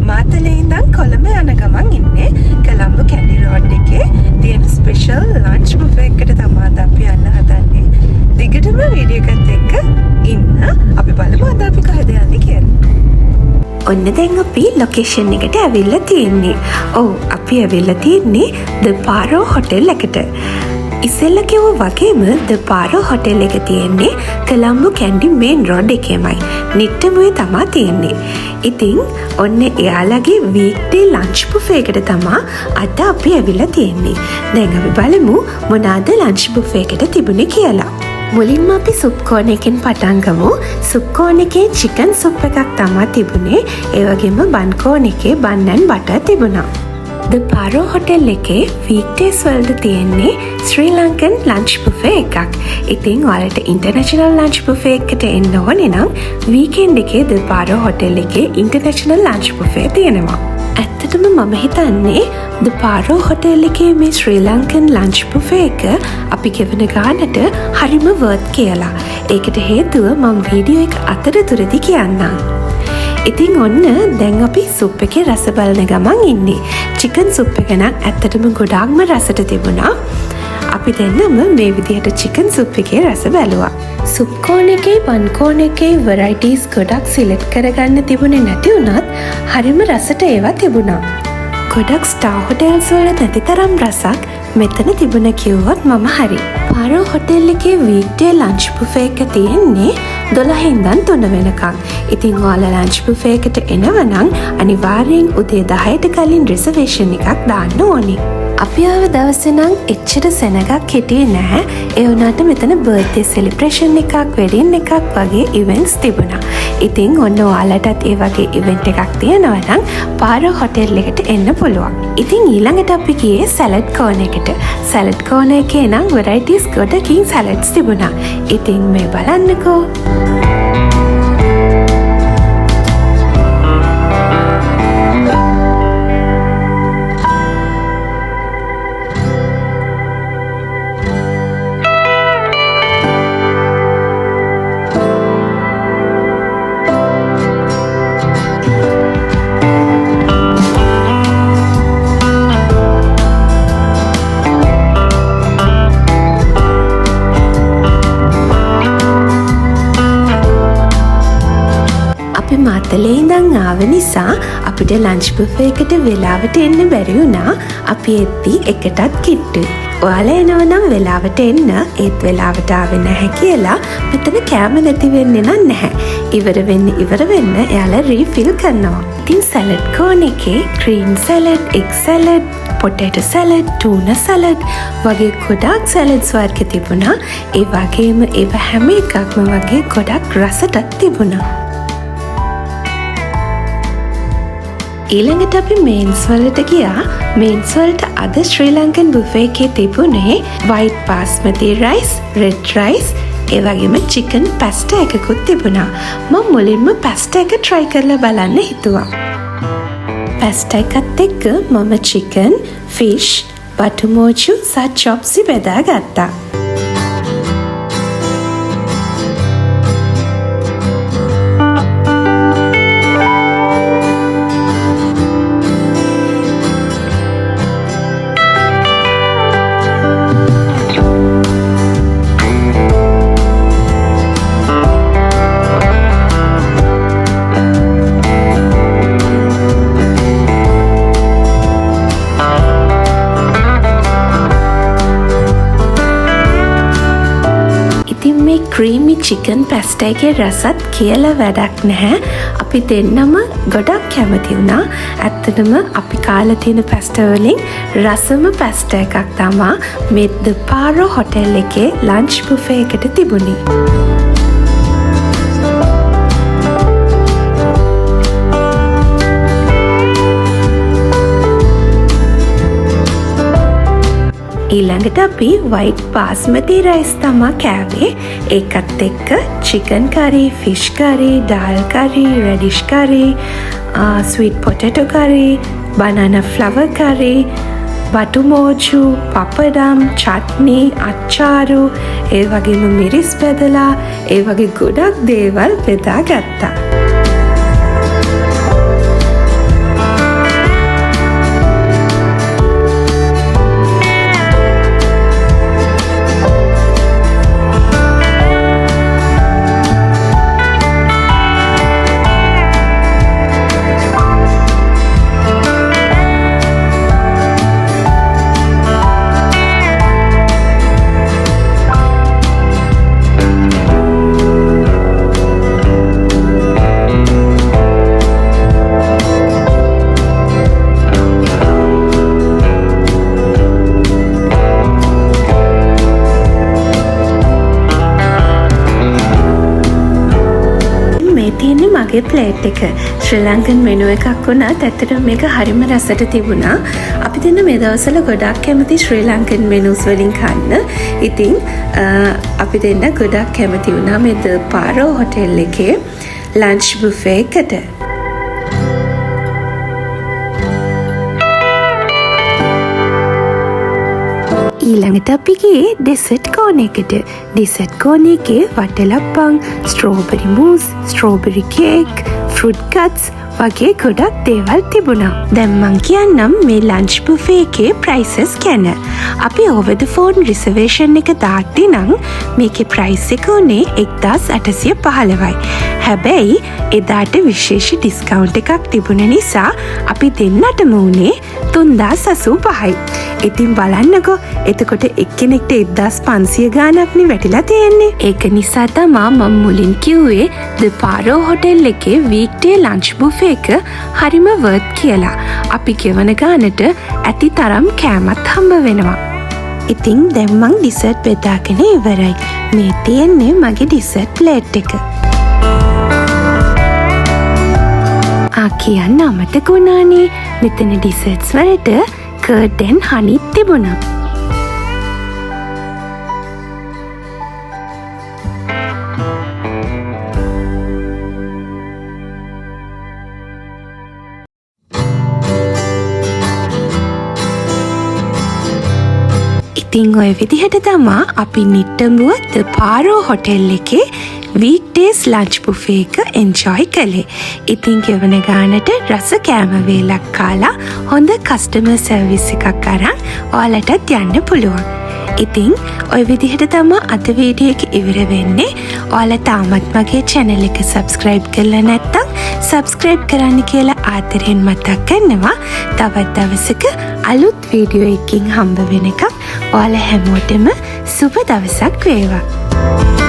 මාතලේ ඉඳන් කොළඹ යන ගමන් ඉන්නේ කොළඹ කැලි රෝඩ් එකේ තියෙන ස්පෙෂල් ලන්ච් බුෆේ එකට තමයි අපි යන්න හදන්නේ. දිගටම වීඩියෝ එකත් එක්ක ඉන්න. අපි බලමු අද අපි කොහෙද යන්නේ කියලා. ඔන්න දැන් අපි ලොකේෂන් එකට ඇවිල්ලා තියෙන්නේ. ඔව් අපි ඇවිල්ලා තියෙන්නේ The Paro Hotel එකට. ඉස්සෙල්ල කිව්ව වගේම The Paro Hotel එක තියෙන්නේ කොළඹ කැන්ඩි මේන් රෝඩ් එකේමයි. නිට්ටඹුවේ තමයි තියෙන්නේ. ඉතින් ඔන්න එයාලගේ වීක්ඩේ ලන්ච් බුෆේ එකට තමයි අද අපි ඇවිල්ලා තියෙන්නේ. දැන් අපි බලමු මොනවාද ලන්ච් බුෆේ එකට තිබුණේ කියලා. මුලින්ම අපි සුප් කෝන් එකෙන් පටන් ගමු. සුප් කෝන් එකේ චිකන් සුප් එකක් තමයි තිබුණේ. ඒ වගේම බන් කෝන් එකේ බන් ඇන් බටර් තිබුණා. The Paro Hotel එකේ weekdays වලට තියෙන්නේ ශ්‍රී ලංකන් ලන්ච් බුෆේ එකක්. ඉතින් ඔයාලට ඉන්ටර්නැෂනල් ලන්ච් බුෆේ එකට එන්න ඕනේ නම් වීකෙන්ඩ් එකේ The Paro Hotel එකේ ඉන්ටර්නැෂනල් ලන්ච් බුෆේ තියෙනවා. ඇත්තටම මම හිතන්නේ The Paro Hotel එකේ මේ ශ්‍රී ලංකන් ලන්ච් බුෆේ එක අපි ගෙවන ගානට හරිම වර්ත් කියලා. ඒකට හේතුව මම වීඩියෝ එක අතරතුරදී කියන්නම්. ඉතින් ඔන්න දැන් අපි සුප් එකේ රස බලන ගමන් ඉන්නේ. චිකන් සුප් එක නම් ඇත්තටම ගොඩාක්ම රසට තිබුණා. අපි දෙන්නම මේ විදිහට චිකන් සුප් එකේ රස බැලුවා. සුප් කෝන් එකේ බන් කෝන් එකේ වෙරයිටිස් ගොඩක් සිලෙක්ට් කරගන්න තිබුණේ නැති වුණත් හරිම රසට ඒවා තිබුණා. ගොඩක් ස්ටාර් හොටෙල්ස් වල නැති තරම් රසක් මෙතන තිබුණ කිව්වොත් මම හරි. පාරෝ හොටෙල් එකේ වීක්ඩේ ලන්ච් බුෆේ එක තියෙන්නේ 12 ඉඳන් 3 වෙනකම්. ඉතින් ඔයාලා ලන්ච් බුෆේ එකට එනවනම් අනිවාර්යෙන් උදේ 10ට කලින් රිසර්වේෂන් එකක් දාන්න ඕනේ. අපි ආව දවසේ නම් එච්චර සෙනගක් හිටියේ නැහැ. ඒ වුණාට මෙතන බර්ත්ඩේ සෙලිබ්‍රේෂන් එකක්, වෙඩින් එකක් වගේ ඉවෙන්ට්ස් තිබුණා. ඉතින් ඔන්න ඔයාලටත් ඒ වගේ ඉවෙන්ට් එකක් තියෙනවා නම් පාරෝ හොටෙල් එකට එන්න පුළුවන්. ඉතින් ඊළඟට අපි ගියේ සැලඩ් කෝන් එකට. සැලඩ් කෝන් එකේ නම් වෙරයිටිස් ගොඩකින් සැලඩ්ස් තිබුණා. ඉතින් මේ බලන්නකෝ. මාතලේ ඉඳන් ආව නිසා අපිට ලන්ච් බුෆේ එකට වෙලාවට එන්න බැරි වුණා. අපි එද්දි එකටත් කිට්ටුයි. ඔයාලා එනවනම් වෙලාවට එන්න. ඒත් වෙලාවට ආවේ නැහැ කියලා මෙතන කෑම නැති වෙන්නේ නැහැ. ඉවර වෙන්න එයාලා රීෆිල් කරනවා. ඉතින් සැලඩ් කෝන් එකේ green salad, egg salad, potato salad, tuna salad වගේ ගොඩක් සැලඩ්ස් වර්ග තිබුණා. ඒ වගේම ඒව හැම එකක්ම වගේ ගොඩක් රසටත් තිබුණා. ඊළඟට අපි මේන්ස් වලට ගියා. මේන්ස් වලට අද ශ්‍රී ලංකන් බුෆේ එකේ තිබුණේ වයිට් බාස්මති රයිස්, රෙඩ් රයිස්, ඒ වගේම චිකන් පැස්ටා එකකුත් තිබුණා. මම මුලින්ම පැස්ටා එක try කරලා බලන්න හිතුවා. පැස්ටා එකත් එක්ක මම චිකන්, ෆිෂ්, බටුමෝචු සහ චොප්සි බෙදාගත්තා. ක්‍රීමි චිකන් පැස්ටා එකේ රසත් කියලා වැඩක් නැහැ. අපි දෙන්නම ගොඩක් කැමති වුණා. ඇත්තටම අපි කාලා තියෙන පැස්ටා වලින් රසම පැස්ටා එකක් තමයි මේ The Paro Hotel එකේ ලන්ච් බුෆේ එකට තිබුණේ. ඊළඟට අපි වයිට් බාස්මති රයිස් තමයි කෑවේ. ඒකත් එක්ක චිකන් කරි, ෆිෂ් කරි, ඩාල් කරි, රෙඩිෂ් කරි, ස්වීට් පොටේටෝ කරි, බනානා ෆ්ලවර් කරි, බටුමෝචු, පපඩම්, චට්නි, අච්චාරු, ඒ වගේම මිරිස් බෙදලා ඒ වගේ ගොඩක් දේවල් බෙදාගත්තා. තියෙන්නේ මගේ ප්ලේට් එක. ශ්‍රී ලංකන් මෙනු එකක් වුණත් ඇත්තටම මේක හරිම රසට තිබුණා. අපි දෙන්න මේ දවස්වල ගොඩක් කැමති ශ්‍රී ලංකන් මෙනුස් වලින් කන්න. ඉතින් අපි දෙන්න ගොඩක් කැමති වුණා මේ ද පාරෝ හොටෙල් එකේ ලන්ච් බුෆේ එකට. ඊළඟට අපි ගියේ ඩෙසර්ට් කෝන් එකට. ඩෙසර්ට් කෝන් එකේ watalappan, strawberry mousse, strawberry cake, fruit cuts වගේ ගොඩක් දේවල් තිබුණා. දැන් මං කියන්නම් මේ ලන්ච් බුෆේ එකේ ප්‍රයිසස් ගැන. අපි over the phone රිසර්වේෂන් එක දාද්දි නම් මේකේ ප්‍රයිස් එක උනේ 1815යි. හැබැයි එදාට විශේෂ ඩිස්කවුන්ට් එකක් තිබුණ නිසා අපි දෙන්නටම උනේ 3085යි. ඉතින් බලන්නකෝ එතකොට එක්කෙනෙක්ට 1500 ගාණක්නේ වැටිලා තියෙන්නේ. ඒක නිසා තමා මම මුලින් කිව්වේ ද පාරෝ හොටෙල් එකේ වීක්ඩේ ලන්ච් බුෆේ එක හරිම වර්ත් කියලා. අපි ගෙවන ගානට ඇති තරම් කෑමත් හම්බ වෙනවා. ඉතින් දැන් මං ඩිසර්ට් බෙදාගෙන ඉවරයි. මේ තියෙන්නේ මගේ ඩිසර්ට් ප්ලේට් එක. කියන්න අමතක වුණානේ මෙතන ඩිසර්ට්ස් වලට කර්ඩ් ඇන් හනි තිබුණා. ඉතින් ඔය විදිහට තමා අපි නිට්ටඹුව ද පාරෝ හොටෙල් එකේ වීක්ඩේස් ලන්ච් බුෆේ එක එන්ජොයි කළේ. ඉතින් ගෙවන ගානට රස කෑම වේලක් කාලා හොඳ කස්ටමර් සර්විස් එකක් අරන් ඔයාලටත් යන්න පුළුවන්. ඉතින් ඔය විදිහට තමා අද වීඩියෝ එක ඉවර වෙන්නේ. ඔයාලා තාමත් මගේ channel එක subscribe කරලා නැත්නම් subscribe කරන්න කියලා ආදරෙන් මතක් කරනවා. තවත් දවසක අලුත් වීඩියෝ එකකින් හම්බ වෙනකම් ඔයාලා හැමෝටම සුබ දවසක් වේවා.